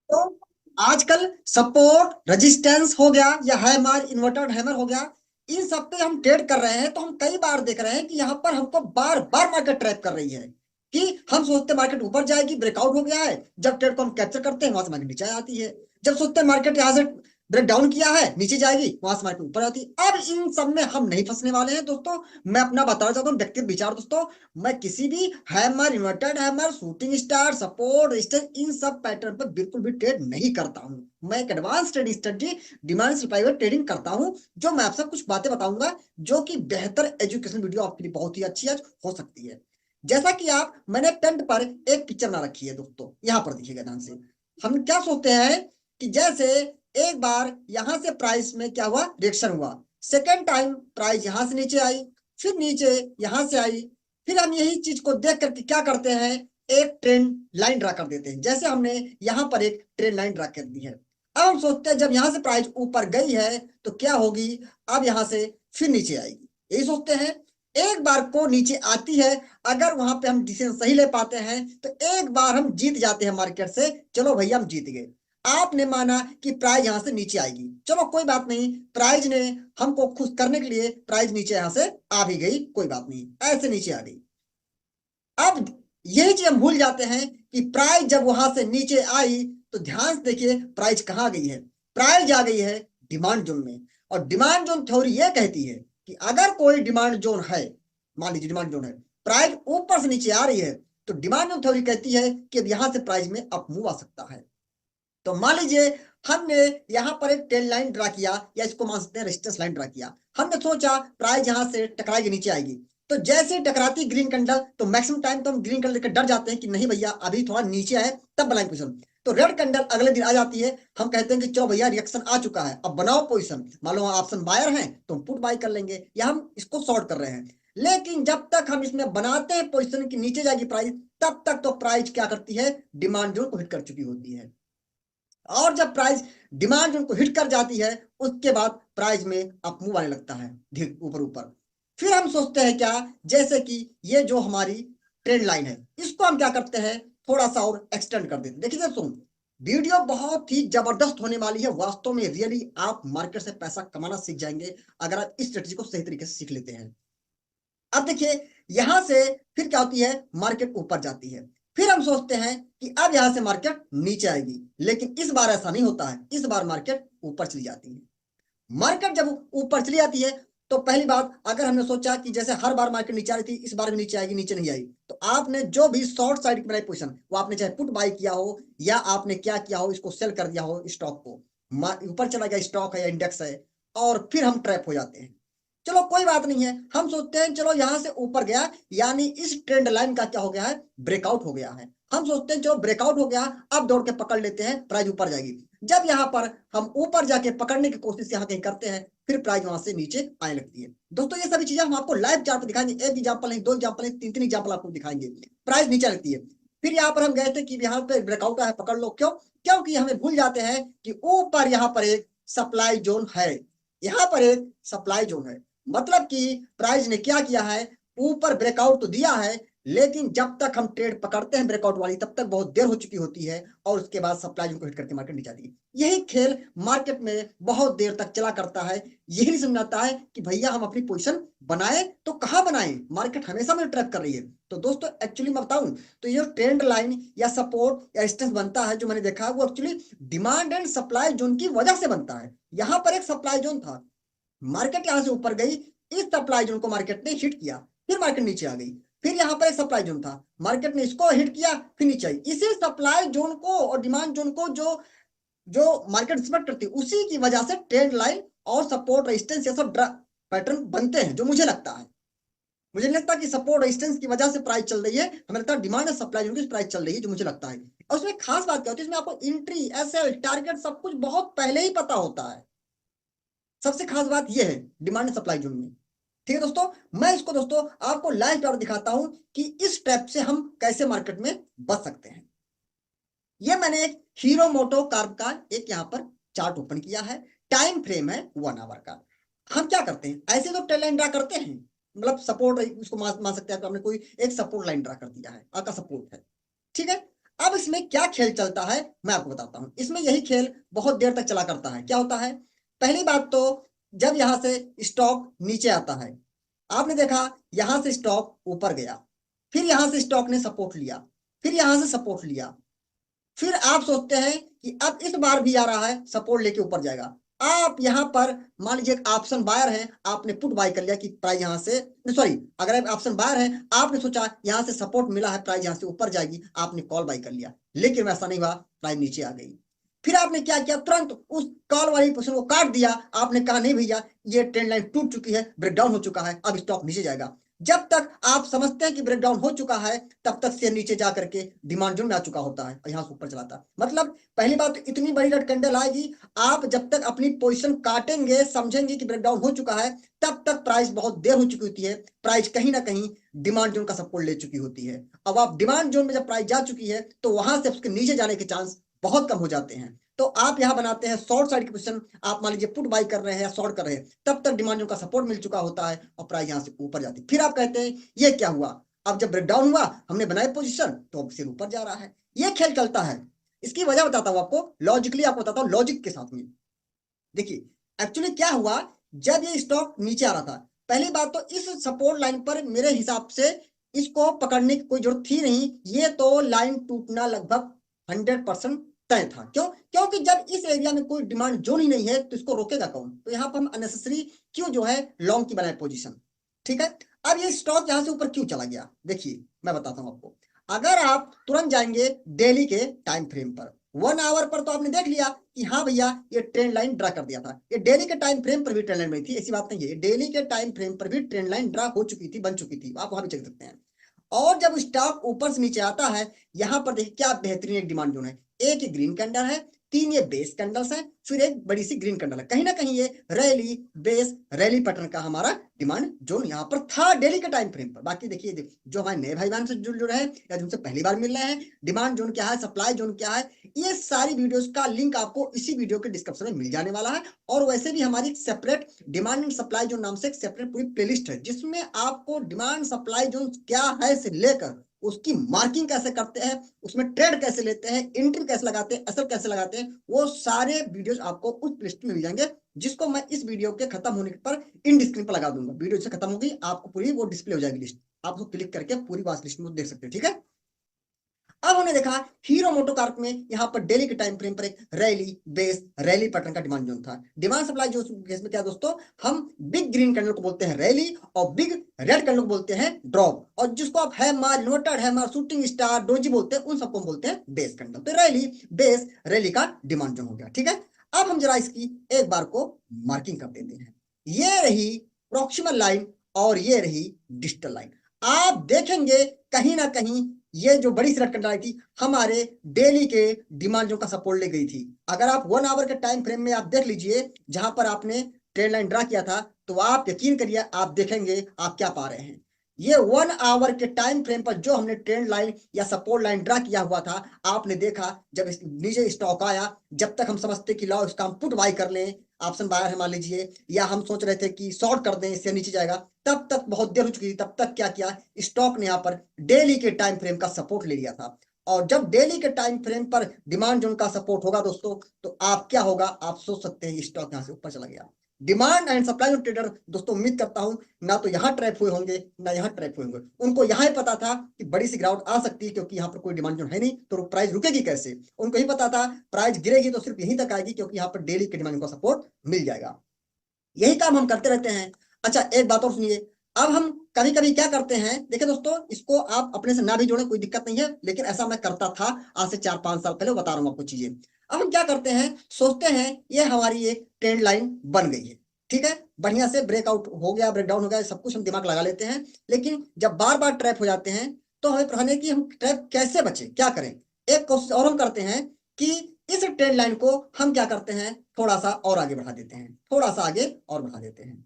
तो आजकल support resistance हो गया या हैमर इन्वर्टेड हैमर हो गया, इन सब पे हम ट्रेड कर रहे हैं। तो हम कई बार देख रहे हैं कि यहाँ पर हमको बार बार मार्केट ट्रैप कर रही है कि हम सोचते हैं मार्केट ऊपर जाएगी, ब्रेकआउट हो गया है, जब ट्रेड को हम कैप्चर करते हैं वहां से मार्केट नीचे आती है। जब सोचते हैं मार्केट यहाँ से ब्रेक डाउन किया है, नीचे जाएगी, वहां से मार्केट ऊपर आती है। अब इन सब में हम नहीं फंसने वाले हैं दोस्तों। मैं अपना बताना चाहता हूँ व्यक्तिगत विचार दोस्तों। मैं किसी भी hammer, inverted hammer, shooting star, support, resistance, इन सब पैटर्न पर बिल्कुल भी ट्रेड नहीं करता हूं। मैं एक advance trading strategy, demand supply पर ट्रेडिंग करता हूं। जो मैं आपसे कुछ बातें बताऊंगा जो कि बेहतर एजुकेशन वीडियो आपके लिए बहुत ही अच्छी आज हो सकती है। जैसा कि आप, मैंने टेंट पर एक पिक्चर बना रखी है दोस्तों, यहां पर देखिएगा ध्यान से। हम क्या सोचते हैं कि जैसे एक बार यहां से प्राइस में क्या हुआ, रिएक्शन हुआ, सेकेंड टाइम प्राइस यहां से नीचे आई, फिर नीचे यहां से आई, फिर हम यही चीज को देख करके क्या करते हैं, एक ट्रेंड लाइन ड्रा कर देते हैं। जैसे हमने यहां पर एक ट्रेंड लाइन ड्रा कर दी है। अब हम सोचते हैं जब यहां से प्राइस ऊपर गई है तो क्या होगी, अब यहां से फिर नीचे आएगी, यही सोचते हैं। एक बार को नीचे आती है, अगर वहां पे हम डिसीजन सही ले पाते हैं तो एक बार हम जीत जाते हैं मार्केट से। चलो भैया हम जीत गए। आपने माना कि प्राइस यहां से नीचे आएगी, चलो कोई बात नहीं, प्राइस ने हमको खुश करने के लिए प्राइस नीचे यहां से आ भी गई, कोई बात नहीं, ऐसे नीचे आ गई। अब यही चीज हम भूल जाते हैं कि प्राइस जब वहां से नीचे आई तो ध्यान से देखिए प्राइस कहां गई है। प्राइस आ गई है डिमांड जोन में। और डिमांड जोन थ्योरी ये कहती है कि अगर कोई डिमांड जोन है, मान लीजिए डिमांड जोन है, प्राइस ऊपर से नीचे आ रही है, तो डिमांड जोन थ्योरी कहती है कि अब यहां से प्राइस में अप मूव आ सकता है। तो मान लीजिए हमने यहाँ पर एक ट्रेंड लाइन ड्रा किया, या इसको मान सकते हैं रेजिस्टेंस लाइन ड्रा किया। हमने सोचा प्राइस यहाँ से टकराएगी, नीचे आएगी। तो जैसे ही टकराती ग्रीन कैंडल, तो मैक्सिमम टाइम तो हम ग्रीन कैंडल लेकर डर जाते हैं कि नहीं भैया अभी थोड़ा नीचे आए तब बनाए पोजिशन। तो रेड कैंडल अगले दिन आ जाती है, हम कहते हैं कि चलो भैया रिएक्शन आ चुका है, अब बनाओ पोजिशन। मान लो ऑप्शन बायर हैं तो हम पुट बाय कर लेंगे, या हम इसको शॉर्ट कर रहे हैं। लेकिन जब तक हम इसमें बनाते हैं पोजिशन की नीचे जाएगी प्राइस, तब तक तो प्राइस क्या करती है, डिमांड जोन को हिट कर चुकी होती है। और जब प्राइस डिमांड जोन को हिट कर जाती है, उसके बाद प्राइस में अप मूव आने लगता है धीरे ऊपर ऊपर। फिर हम सोचते हैं क्या, जैसे कि ये जो हमारी ट्रेंड लाइन है, इसको हम क्या करते हैं, थोड़ा सा और एक्सटेंड कर देते हैं। देखिए दोस्तों, वीडियो बहुत ही जबरदस्त होने वाली है वास्तव में। रियली आप मार्केट से पैसा कमाना सीख जाएंगे अगर आप इस स्ट्रेटजी को सही तरीके से सीख लेते हैं। अब देखिए, यहां से फिर क्या होती है, मार्केट ऊपर जाती है। फिर हम सोचते हैं कि अब यहां से मार्केट नीचे आएगी, लेकिन इस बार ऐसा नहीं होता है, इस बार मार्केट ऊपर चली जाती है। मार्केट जब ऊपर चली जाती है, तो पहली बात, अगर हमने सोचा कि जैसे हर बार मार्केट नीचे आ रही थी, इस बार भी नीचे आएगी, नीचे नहीं आई, तो आपने जो भी शॉर्ट साइड की बनाई पोजिशन, वो आपने चाहे पुट बाय किया हो या आपने क्या किया हो, इसको सेल कर दिया हो स्टॉक को। ऊपर चला गया स्टॉक है या इंडेक्स है, और फिर हम ट्रैप हो जाते हैं। चलो कोई बात नहीं है, हम सोचते हैं चलो यहां से ऊपर गया, यानी इस ट्रेंड लाइन का क्या हो गया है, ब्रेकआउट हो गया है। हम सोचते हैं चलो ब्रेकआउट हो गया, अब दौड़ के पकड़ लेते हैं, प्राइस ऊपर जाएगी। जब यहाँ पर हम ऊपर जाके पकड़ने की कोशिश यहाँ कहीं करते हैं, फिर प्राइस वहां से नीचे आने लगती है। दोस्तों ये सभी चीजें हम आपको लाइव चार्ट पर दिखाएंगे, एक एग्जाम्पल नहीं, दो एग्जाम्पल नहीं, तीन तीन एग्जाम्पल आपको दिखाएंगे। प्राइस नीचे लगती है, फिर यहाँ पर हम गए थे कि यहाँ पे ब्रेकआउट है, पकड़ लो। क्यों? क्योंकि हमें भूल जाते हैं कि ऊपर यहाँ पर एक सप्लाई जोन है, यहाँ पर एक सप्लाई जोन है। मतलब कि प्राइस ने क्या किया है, ऊपर ब्रेकआउट तो दिया है, लेकिन जब तक हम ट्रेड पकड़ते हैं ब्रेकआउट वाली, तब तक बहुत देर हो चुकी होती है, और उसके बाद सप्लाई जोन को हिट करके मार्केट नीचे आती है। यही खेल मार्केट में बहुत देर तक चला करता है। यही नहीं समझाता है कि भैया हम अपनी पोजीशन बनाए तो कहां बनाए, मार्केट हमेशा में ट्रैप कर रही है। तो दोस्तों एक्चुअली मैं बताऊं, तो ये ट्रेंड लाइन या सपोर्ट या रेजिस्टेंस बनता है, जो मैंने देखा है, वो actually demand and supply zone की वजह से बनता है। यहां पर एक सप्लाई जोन था, मार्केट यहां से ऊपर गई, इस सप्लाई जोन को मार्केट ने हिट किया, फिर मार्केट नीचे आ गई। फिर यहां पर एक सप्लाई जोन था, मार्केट ने इसको हिट किया, फिर नीचे आई। इसी सप्लाई जोन को और डिमांड जोन को जो जो मार्केट रिस्पेक्ट करती है, उसी की वजह से ट्रेंड लाइन और सपोर्ट रेजिस्टेंस ये सब पैटर्न बनते हैं, जो मुझे लगता है। मुझे नहीं लगता कि सपोर्ट रेजिस्टेंस की वजह से प्राइस चल रही है, हमें लगता है डिमांड और सप्लाई जोन की प्राइस चल रही है, जो मुझे लगता है। और उसमें खास बात क्या होती है, इसमें आपको एंट्री, एसएल, टारगेट सब कुछ बहुत पहले ही पता होता है। सबसे खास बात यह है डिमांड सप्लाई जोन में। ठीक है दोस्तों, मैं इसको दोस्तों आपको लाइव चार्ट दिखाता हूं कि इस स्टेप से हम कैसे मार्केट में बच सकते हैं। ये मैंने एक हीरो मोटो कार्ब का एक यहाँ पर चार्ट ओपन किया है, टाइम फ्रेम है 1 आवर का। हम क्या करते हैं, ऐसे तो ट्रेंड लाइन ड्रा करते हैं, मतलब सपोर्ट उसको मान सकते हैं, तो हमने कोई एक सपोर्ट लाइन ड्रा कर दिया है, आपका सपोर्ट है, ठीक है। अब इसमें क्या खेल चलता है मैं आपको बताता हूं। इसमें यही खेल बहुत देर तक चला करता है। क्या होता है, पहली बात तो जब यहां से स्टॉक नीचे आता है, आपने देखा यहां से स्टॉक ऊपर गया, फिर यहां से स्टॉक ने सपोर्ट लिया, फिर यहां से सपोर्ट लिया, फिर आप सोचते हैं कि अब इस बार भी आ रहा है सपोर्ट लेके ऊपर जाएगा। आप यहां पर मान लीजिए एक ऑप्शन बायर है, आपने पुट बाय कर लिया कि प्राइस यहां से, सॉरी, अगर आप ऑप्शन बायर है आपने सोचा यहां से सपोर्ट मिला है, प्राइस यहां से ऊपर जाएगी, आपने कॉल बाय कर लिया, लेकिन वैसा नहीं हुआ, प्राइस नीचे आ गई। फिर आपने क्या किया, तुरंत उस कॉल वाली पोजीशन को काट दिया। आपने कहा नहीं भैया ये ट्रेंड लाइन टूट चुकी है, ब्रेकडाउन हो चुका है, अब स्टॉक नीचे जाएगा। जब तक आप समझते हैं कि ब्रेकडाउन हो चुका है, तब तक शेयर नीचे जा करके डिमांड जोन में आ चुका होता है और यहां से ऊपर चलाता है। मतलब पहली बात तो इतनी बड़ी रेड कैंडल आएगी, आप जब तक अपनी पोजीशन काटेंगे, समझेंगे कि ब्रेकडाउन हो चुका है, तब तक प्राइस बहुत देर हो चुकी होती है, प्राइस कहीं ना कहीं डिमांड जोन का सपोर्ट ले चुकी होती है। अब आप डिमांड जोन में जब प्राइस जा चुकी है तो वहां से उसके नीचे जाने के चांस बहुत कम हो जाते हैं। तो आप यहां बनाते हैं शॉर्ट साइड की पोजीशन, आप मान लीजिए पुट बाई कर रहे हैं या शॉर्ट कर रहे हैं, तब तक डिमांड जोन का सपोर्ट मिल चुका होता है और प्राइस यहां से ऊपर जाती है। फिर आप कहते हैं ये क्या हुआ, अब जब ब्रेकडाउन हुआ हमने बनाई पोजीशन तो अब सिर ऊपर जा रहा है। ये खेल चलता है। इसकी वजह बताता हूं आपको, लॉजिकली आपको बताता हूं, लॉजिक के साथ में। देखिए एक्चुअली क्या हुआ, जब ये स्टॉक नीचे आ रहा था, पहली बात तो इस सपोर्ट लाइन पर मेरे हिसाब से इसको पकड़ने की कोई जरूरत थी नहीं। ये तो लाइन टूटना लगभग 100% तय था। क्यों, क्योंकि जब इस एरिया में कोई डिमांड जोन ही नहीं है तो इसको रोकेगा कौन। तो यहाँ पर हम अननेसेसरी क्यों जो है लॉन्ग की बनाए पोजीशन। ठीक है, अब ये स्टॉक यहां से ऊपर क्यों चला गया, देखिए मैं बताता हूं आपको। अगर आप तुरंत जाएंगे डेली के टाइम फ्रेम पर, 1 आवर पर, तो आपने देख लिया कि हाँ भैया ये ट्रेंड लाइन ड्रा कर दिया था। ये डेली के टाइम फ्रेम पर भी ट्रेंड लाइन बनी थी, ऐसी बात नहीं है, डेली के टाइम फ्रेम पर भी ट्रेंड लाइन ड्रा हो चुकी थी, बन चुकी थी, आप वहां भी चेक सकते हैं। और जब स्टॉक ऊपर से नीचे आता है, यहां पर देखिए क्या बेहतरीन एक डिमांड जोन है। एक ग्रीन कैंडल है, 3 ये बेस कैंडल्स है, फिर एक बड़ी सी ग्रीन कैंडल है। कहीं ना कहीं ये रैली बेस रैली पैटर्न का हमारा डिमांड जोन यहाँ पर था डेली के टाइम फ्रेम पर। बाकी देखिए जो हमारे नए भाई बहन से जुड़ रहे हैं या जिनसे पहली बार मिल रहे हैं, डिमांड जोन क्या है, सप्लाई जोन क्या है, ये सारी वीडियोस का लिंक आपको इसी वीडियो के डिस्क्रिप्शन में मिल जाने वाला है। और वैसे भी हमारी separate demand and supply zone नाम से एक सेपरेट पूरी प्लेलिस्ट है, जिसमें आपको डिमांड सप्लाई जोन क्या है से लेकर उसकी मार्किंग कैसे करते हैं, उसमें ट्रेड कैसे लेते हैं, एंट्री कैसे लगाते हैं, असर कैसे लगाते हैं, वो सारे वीडियोस आपको उस लिस्ट में मिल जाएंगे, जिसको मैं इस वीडियो के खत्म होने पर इन स्क्रीन पर लगा दूंगा। वीडियो से खत्म होगी आपको पूरी वो डिस्प्ले हो जाएगी लिस्ट, आप उसको क्लिक करके पूरी वाच लिस्ट में देख सकते हो। ठीक है, अब हमने देखा हीरो मोटोकॉर्प में यहाँ पर डेली के टाइम फ्रेम पर एक रैली बेस रैली पैटर्न का डिमांड जोन था। डिमांड सप्लाई जो केस में क्या दोस्तों, हम बिग ग्रीन कैंडल को बोलते हैं रैली और बिग रेड कैंडल को बोलते हैं ड्रॉप, और जिसको आप hammer, inverted hammer, shooting star, doji बोलते हैं, उन सबको हम बोलते हैं बेस कैंडल। तो रैली बेस रैली का डिमांड जोन हो गया। ठीक है, अब हम जरा इसकी एक बार को मार्किंग कर देते हैं। ये रही प्रोक्सिमल लाइन और ये रही डिजिटल लाइन। आप देखेंगे कहीं ना कहीं ये जो बड़ी सी रेड कैंडल आई थी हमारे डेली के डिमांड जोन का सपोर्ट ले गई थी। अगर आप 1 आवर के टाइम फ्रेम में आप देख लीजिए जहां पर आपने ट्रेंड लाइन ड्रा किया था, तो आप यकीन करिए आप देखेंगे आप क्या पा रहे हैं। ये 1 आवर के टाइम फ्रेम पर जो हमने ट्रेंड लाइन या सपोर्ट लाइन ड्रा किया हुआ था, आपने देखा जब नीचे स्टॉक आया, जब तक हम समझते कि लाओ इसका हम पुट बाय कर लें, ऑप्शन बायर है मान लीजिए, या हम सोच रहे थे कि शॉर्ट कर दें इससे नीचे जाएगा, तब तक बहुत देर हो चुकी थी। तब तक क्या किया, स्टॉक ने यहाँ पर डेली के टाइम फ्रेम का सपोर्ट ले लिया था। और जब डेली के टाइम फ्रेम पर डिमांड जोन का सपोर्ट होगा दोस्तों, तो आप क्या होगा, आप सोच सकते हैं स्टॉक यहां से ऊपर चला गया। डिमांड एंड सप्लाई जो ट्रेडर दोस्तों, उम्मीद करता हूं ना तो यहाँ ट्रैप हुए होंगे ना यहाँ ट्रैप हुए होंगे। उनको यहाँ ही पता था कि बड़ी सी गिरावट आ सकती है, क्योंकि यहाँ पर कोई डिमांड जोन है नहीं, तो प्राइस रुकेगी कैसे। उनको ही पता था प्राइस गिरेगी तो सिर्फ यहीं तक आएगी, क्योंकि यहाँ पर डेली के डिमांड का सपोर्ट मिल जाएगा। यही काम हम करते रहते हैं। अच्छा एक बात और सुनिए, अब हम कभी कभी क्या करते हैं, देखिए दोस्तों, इसको आप अपने से ना भी जोड़े कोई दिक्कत नहीं है, लेकिन ऐसा मैं करता था आज से 4-5 साल पहले, बता रहा हूं आपको चीजें। अब हम क्या करते हैं, सोचते हैं ये हमारी एक ट्रेंड लाइन बन गई है, ठीक है, बढ़िया से ब्रेकआउट हो गया, ब्रेकडाउन हो गया, सब कुछ हम दिमाग लगा लेते हैं। लेकिन जब बार बार ट्रैप हो जाते हैं तो हमें पढ़ाने की हम ट्रैप कैसे बचे, क्या करें। एक कोशिश और हम करते हैं कि इस ट्रेंड लाइन को हम क्या करते हैं, थोड़ा सा और आगे बढ़ा देते हैं, थोड़ा सा आगे और बढ़ा देते हैं।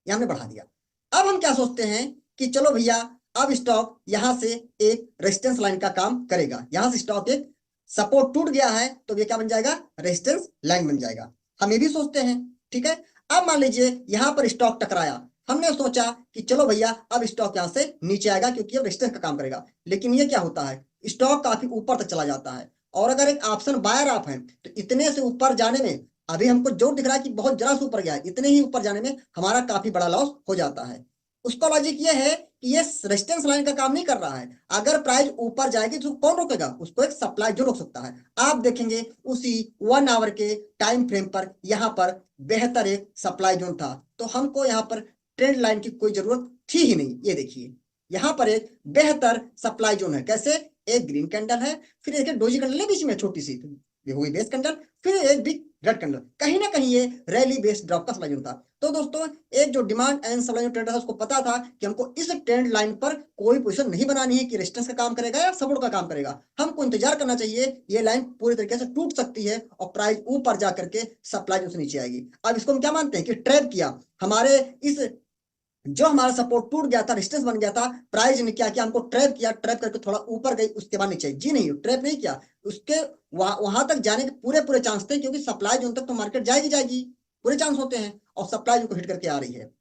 ये हमने बढ़ा दिया। अब हम क्या सोचते हैं कि चलो भैया अब स्टॉक यहां से एक रेजिस्टेंस लाइन का काम करेगा, यहां से स्टॉक एक सपोर्ट टूट गया है तो ये क्या बन जाएगा, रेजिस्टेंस लाइन बन जाएगा। हम ये भी सोचते हैं, ठीक है। अब मान लीजिए यहां पर स्टॉक टकराया, हमने सोचा कि चलो भैया अब स्टॉक यहां से नीचे आएगा क्योंकि अब रेजिस्टेंस का काम करेगा। लेकिन ये क्या होता है, स्टॉक काफी ऊपर तक चला जाता है। और अगर एक ऑप्शन बायर आप है तो इतने से ऊपर जाने में अभी हमको जो दिख रहा है कि बहुत जरा से ऊपर गया है, इतने ही ऊपर जाने में हमारा काफी बड़ा लॉस हो जाता है। उसका लॉजिक ये है कि ये रेजिस्टेंस लाइन का काम नहीं कर रहा है। अगर प्राइस ऊपर जाएगी तो कौन रोकेगा उसको? एक सप्लाई जो रोक सकता है। आप देखेंगे उसी 1 आवर के टाइम फ्रेम पर यहाँ पर बेहतर एक सप्लाई जोन था, तो हमको यहाँ पर ट्रेंड लाइन की कोई जरूरत थी ही नहीं। ये देखिए यहाँ पर एक बेहतर सप्लाई जोन है। कैसे? एक ग्रीन कैंडल है, फिर एक डोजी कैंडल है बीच में छोटी सी, ये हुई बेस कैंडल, फिर एक बिग रेड कैंडल। कहीं ना कहीं ये रैली बेस्ड ड्रॉप का सप्लाई जोन था। तो दोस्तों एक जो डिमांड एंड सप्लाई ट्रेडर था उसको पता था कि हमको इस ट्रेंड लाइन पर कोई पोजीशन नहीं बनानी है कि रेजिस्टेंस का काम करेगा या सपोर्ट का काम करेगा। हमको इंतजार करना चाहिए, ये लाइन पूरी तरीके से टूट सकती है और प्राइस ऊपर जाकर के सप्लाई जोन से नीचे आएगी। अब इसको हम क्या मानते हैं कि ट्रैप किया हमारे इस जो हमारा सपोर्ट टूट गया था, रेजिस्टेंस बन गया था, प्राइस ने क्या किया? हमको ट्रैप किया, ट्रैप करके थोड़ा ऊपर गई, उसके बाद नीचे। जी नहीं, ट्रैप नहीं किया, उसके वहां तक जाने के पूरे पूरे चांस थे, क्योंकि सप्लाई जोन तक तो मार्केट जाएगी जाएगी, पूरे चांस होते हैं, और सप्लाई जोन को हिट करके आ रही है।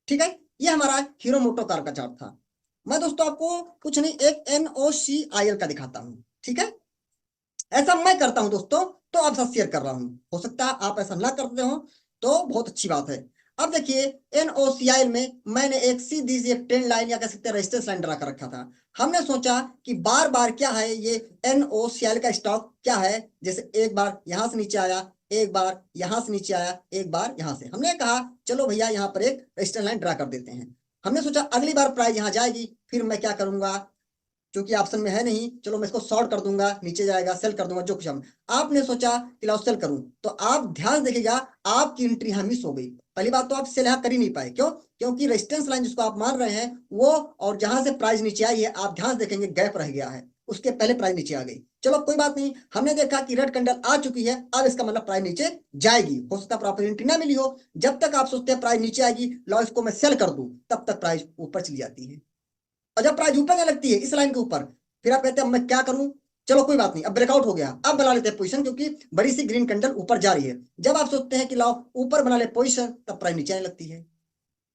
ठीक है, ये हमारा हीरो मोटो कार का चार्ट था। मैं दोस्तों आपको कुछ नहीं, एक NOCIL का दिखाता हूँ। ठीक है, ऐसा मैं करता हूं दोस्तों, तो आप साथ शेयर कर रहा हूं। हो सकता है आप ऐसा ना करते हो, तो बहुत अच्छी बात है। अब देखिए NOCIL में मैंने एक सीधी सी एक ट्रेंड लाइन या कह सकते हैं रेजिस्टेंस लाइन ड्रा कर रखा था। हमने सोचा कि बार बार क्या है ये NOCIL का स्टॉक क्या है, जैसे एक बार यहां से नीचे आया, एक बार यहां से नीचे आया, एक बार यहां से। हमने कहा चलो भैया यहाँ पर एक रेजिस्टेंस लाइन ड्रा कर देते हैं। हमने सोचा अगली बार प्राइस यहाँ जाएगी, फिर मैं क्या करूंगा, क्योंकि ऑप्शन में है नहीं, चलो मैं इसको शॉर्ट कर दूंगा, नीचे जाएगा सेल कर दूंगा, जो कुछ हम। आपने सोचा कि लाओ सेल करूं, तो आप ध्यान देखिएगा आपकी एंट्री यहां मिस हो गई। पहली बात तो आप सेल यहां कर ही नहीं पाए। क्यों? क्योंकि रेजिस्टेंस लाइन जिसको आप मान रहे हैं वो, और जहां से प्राइस नीचे आई है आप ध्यान देखेंगे गैप रह गया है, उसके पहले प्राइस नीचे आ गई। चलो कोई बात नहीं, हमने देखा कि रेड कैंडल आ चुकी है, अब इसका मतलब प्राइस नीचे जाएगी। हो सकता है प्रॉपर एंट्री ना मिली हो। जब तक आप सोचते हैं प्राइस नीचे आएगी, लो इसको मैं सेल कर दूं, तब तक प्राइस ऊपर चली जाती है। और जब प्राइस ऊपर जाने लगती है इस लाइन के ऊपर, फिर आप कहते हैं मैं क्या करूं? चलो कोई बात नहीं, अब ब्रेकआउट हो गया, अब बना लेते हैं पोजीशन, क्योंकि बड़ी सी ग्रीन कैंडल ऊपर जा रही है। जब आप सोचते हैं कि लाओ ऊपर बना ले पोजीशन, तब प्राइस नीचे आने लगती है,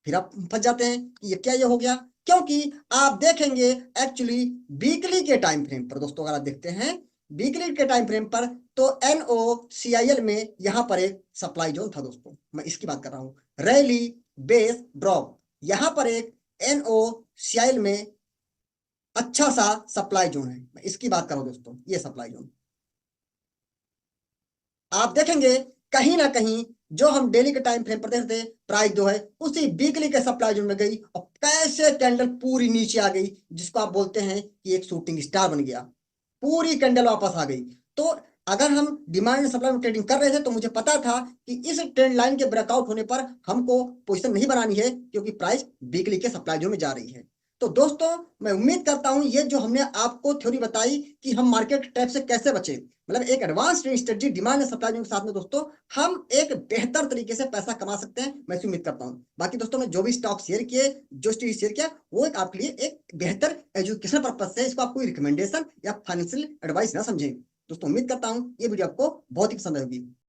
फिर आप फंस जाते हैं कि ये क्या ये हो गया। क्योंकि आप देखेंगे एक्चुअली वीकली के टाइम फ्रेम पर दोस्तों, अगर आप देखते हैं वीकली के टाइम फ्रेम पर, तो NOCIL में यहां पर एक सप्लाई जोन था दोस्तों। मैं इसकी बात कर रहा हूं, रैली बेस ड्रॉप। यहां पर एक NOCIL में अच्छा सा सप्लाई जोन है, मैं इसकी बात करूं दोस्तों, ये सप्लाई जोन आप देखेंगे कहीं ना कहीं जो हम डेली के टाइम फ्रेम पर देखते प्राइस जो है उसी वीकली के सप्लाई जोन में गई, और कैसे कैंडल पूरी नीचे आ गई, जिसको आप बोलते हैं कि एक शूटिंग स्टार बन गया, पूरी कैंडल वापस आ गई। तो अगर हम डिमांड सप्लाई में ट्रेडिंग कर रहे थे तो मुझे पता था कि इस ट्रेंड लाइन के ब्रेकआउट होने पर हमको पोजीशन नहीं बनानी है, क्योंकि प्राइस वीकली के सप्लाई जोन में जा रही है। तो दोस्तों मैं उम्मीद करता हूं ये जो हमने आपको थ्योरी बताई कि हम मार्केट ट्रैप से कैसे बचे, मतलब एक advance trading strategy demand and supply के साथ में दोस्तों हम एक बेहतर तरीके से पैसा कमा सकते हैं, मैं उम्मीद करता हूं। बाकी दोस्तों मैं जो भी स्टॉक शेयर किए, जो स्टॉक शेयर किया, वो एक आपके लिए एक बेहतर एजुकेशन पर्पज से, इसको आप कोई रिकमेंडेशन या फाइनेंशियल एडवाइस ना समझें। दोस्तों उम्मीद करता हूं ये वीडियो आपको बहुत ही पसंद आएगी।